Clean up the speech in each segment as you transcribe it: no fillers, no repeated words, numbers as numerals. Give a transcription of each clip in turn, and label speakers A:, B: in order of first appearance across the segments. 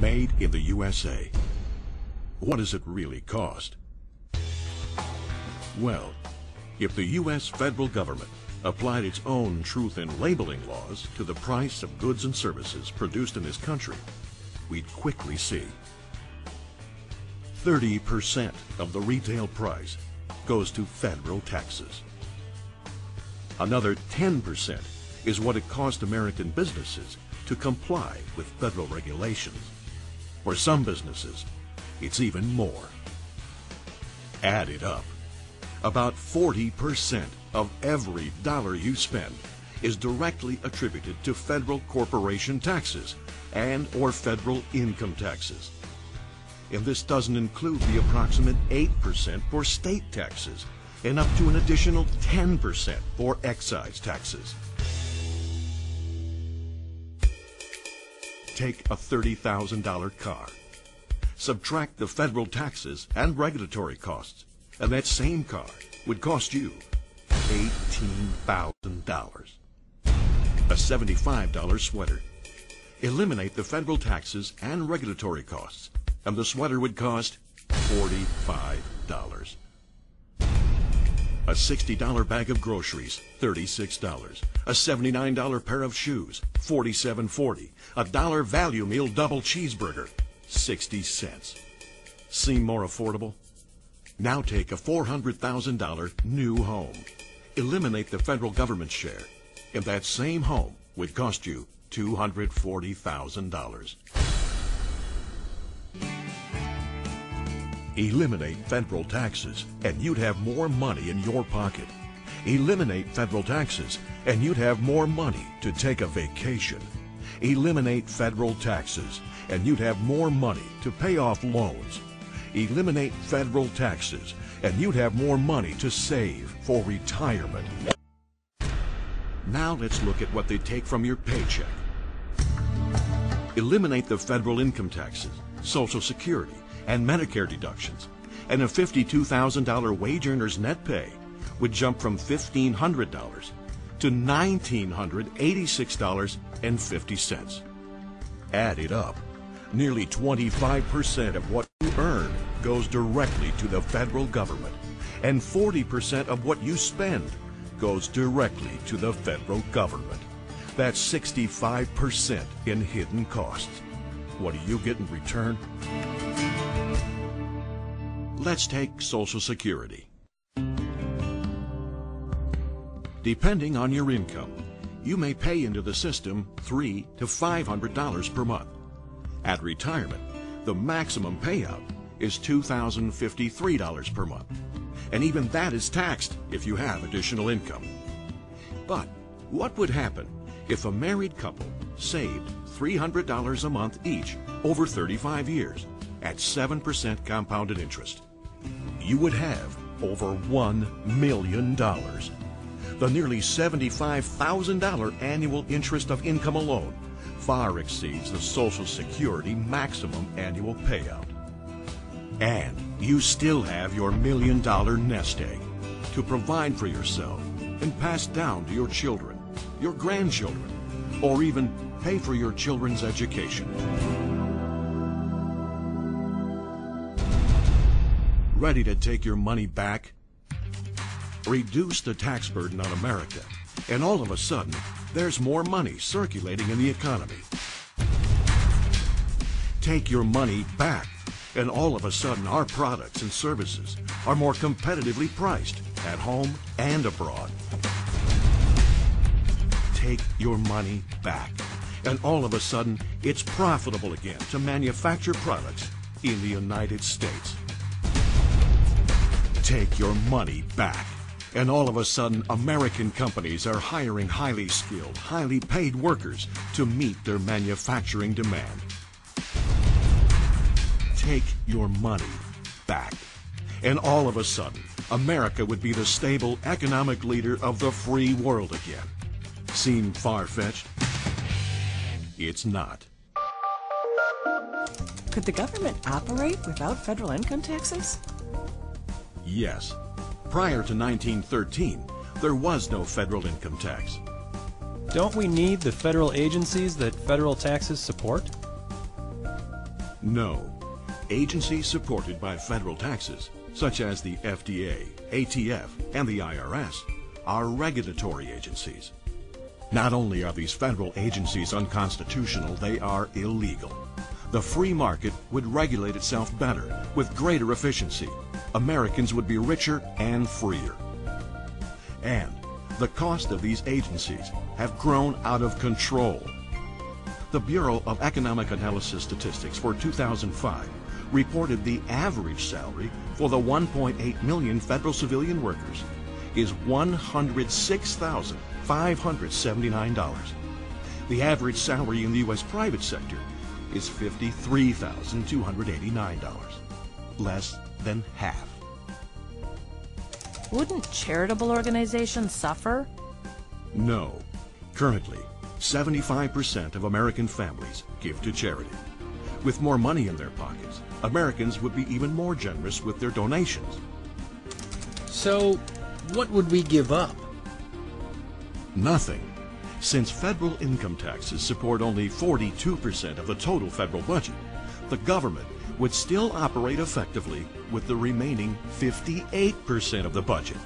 A: Made in the USA. What does it really cost? Well, if the U.S. federal government applied its own truth in labeling laws to the price of goods and services produced in this country, we'd quickly see 30% of the retail price goes to federal taxes. Another 10% is what it cost American businesses to comply with federal regulations. For some businesses, it's even more. Add it up. About 40% of every dollar you spend is directly attributed to federal corporation taxes and/or federal income taxes. And this doesn't include the approximate 8% for state taxes and up to an additional 10% for excise taxes. Take a $30,000 car. Subtract the federal taxes and regulatory costs, and that same car would cost you $18,000. A $75 sweater. Eliminate the federal taxes and regulatory costs, and the sweater would cost $45. A $60 bag of groceries, $36. A $79 pair of shoes, $47.40. A $1 value meal double cheeseburger, 60 cents. Seem more affordable? Now take a $400,000 new home. Eliminate the federal government share, and that same home would cost you $240,000. Eliminate federal taxes, and you'd have more money in your pocket. Eliminate federal taxes, and you'd have more money to take a vacation. Eliminate federal taxes, and you'd have more money to pay off loans. Eliminate federal taxes, and you'd have more money to save for retirement. Now let's look at what they take from your paycheck. Eliminate the federal income taxes, Social Security, and Medicare deductions, and a $52,000 wage earner's net pay would jump from $1,500 to $1,986.50. Add it up. Nearly 25% of what you earn goes directly to the federal government, and 40% of what you spend goes directly to the federal government. That's 65% in hidden costs. What do you get in return? Let's take Social Security. Depending on your income, you may pay into the system $300 to $500 per month. At retirement, the maximum payout is $2,053 per month, and even that is taxed if you have additional income. But what would happen if a married couple saved $300 a month each over 35 years at 7% compounded interest? You would have over $1 million. The nearly $75,000 annual interest of income alone far exceeds the Social Security maximum annual payout. And you still have your $1 million nest egg to provide for yourself and pass down to your children, your grandchildren, or even pay for your children's education. Ready to take your money back? Reduce the tax burden on America, and all of a sudden, there's more money circulating in the economy. Take your money back, and all of a sudden, our products and services are more competitively priced at home and abroad. Take your money back, and all of a sudden, it's profitable again to manufacture products in the United States. Take your money back, and all of a sudden, American companies are hiring highly skilled, highly paid workers to meet their manufacturing demand. Take your money back, and all of a sudden, America would be the stable economic leader of the free world again. Seem far-fetched? It's not.
B: Could the government operate without federal income taxes?
A: Yes. Prior to 1913, there was no federal income tax.
C: Don't we need the federal agencies that federal taxes support?
A: No. Agencies supported by federal taxes, such as the FDA, ATF, and the IRS, are regulatory agencies. Not only are these federal agencies unconstitutional, they are illegal. The free market would regulate itself better, with greater efficiency. Americans would be richer and freer. And the cost of these agencies have grown out of control. The Bureau of Economic Analysis Statistics for 2005 reported the average salary for the 1.8 million federal civilian workers is $106,579. The average salary in the U.S. private sector is $53,289, less than half.
B: Wouldn't charitable organizations suffer?
A: No. Currently, 75% of American families give to charity. With more money in their pockets, Americans would be even more generous with their donations.
C: So, what would we give up?
A: Nothing. Since federal income taxes support only 42% of the total federal budget, the government would still operate effectively with the remaining 58% of the budget.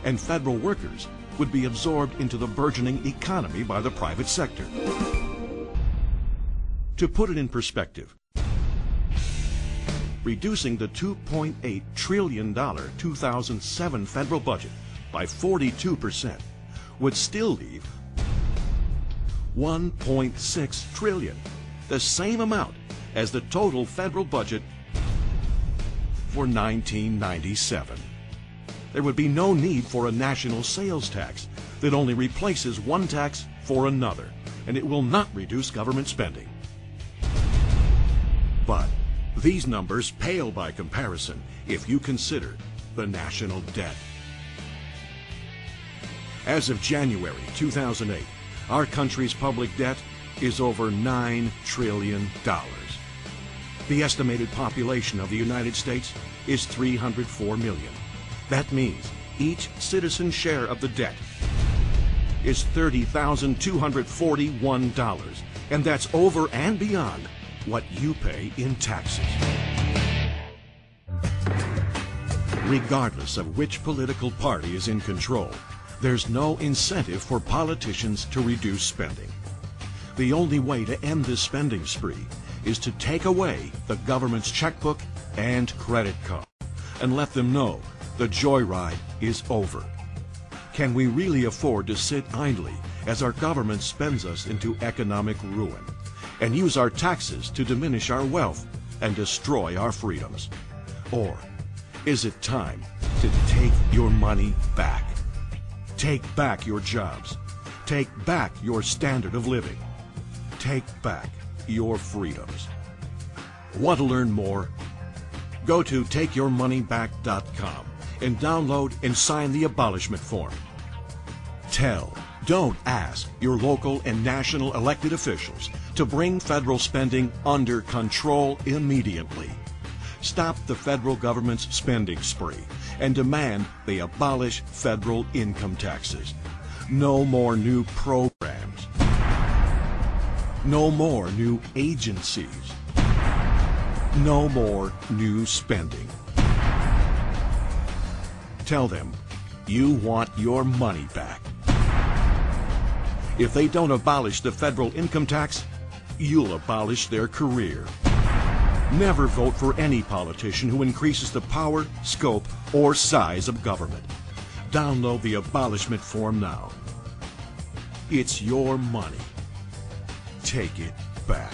A: And federal workers would be absorbed into the burgeoning economy by the private sector. To put it in perspective, reducing the $2.8 trillion 2007 federal budget by 42% would still leave $1.6 trillion, the same amount as the total federal budget for 1997. There would be no need for a national sales tax that only replaces one tax for another, and it will not reduce government spending. But these numbers pale by comparison if you consider the national debt. As of January 2008, our country's public debt is over $9 trillion. The estimated population of the United States is 304 million. That means each citizen's share of the debt is $30,241, and that's over and beyond what you pay in taxes. Regardless of which political party is in control, there's no incentive for politicians to reduce spending. The only way to end this spending spree is to take away the government's checkbook and credit card and let them know the joyride is over. Can we really afford to sit idly as our government spends us into economic ruin and use our taxes to diminish our wealth and destroy our freedoms? Or is it time to take your money back? Take back your jobs. Take back your standard of living. Take back your freedoms. Want to learn more? Go to TakeYourMoneyBack.com and download and sign the abolishment form. Don't ask your local and national elected officials to bring federal spending under control immediately. Stop the federal government's spending spree and demand they abolish federal income taxes. No more new programs. No more new agencies. No more new spending. Tell them you want your money back. If they don't abolish the federal income tax, you'll abolish their career. Never vote for any politician who increases the power, scope, or size of government. Download the abolishment form now. It's your money. Take it back.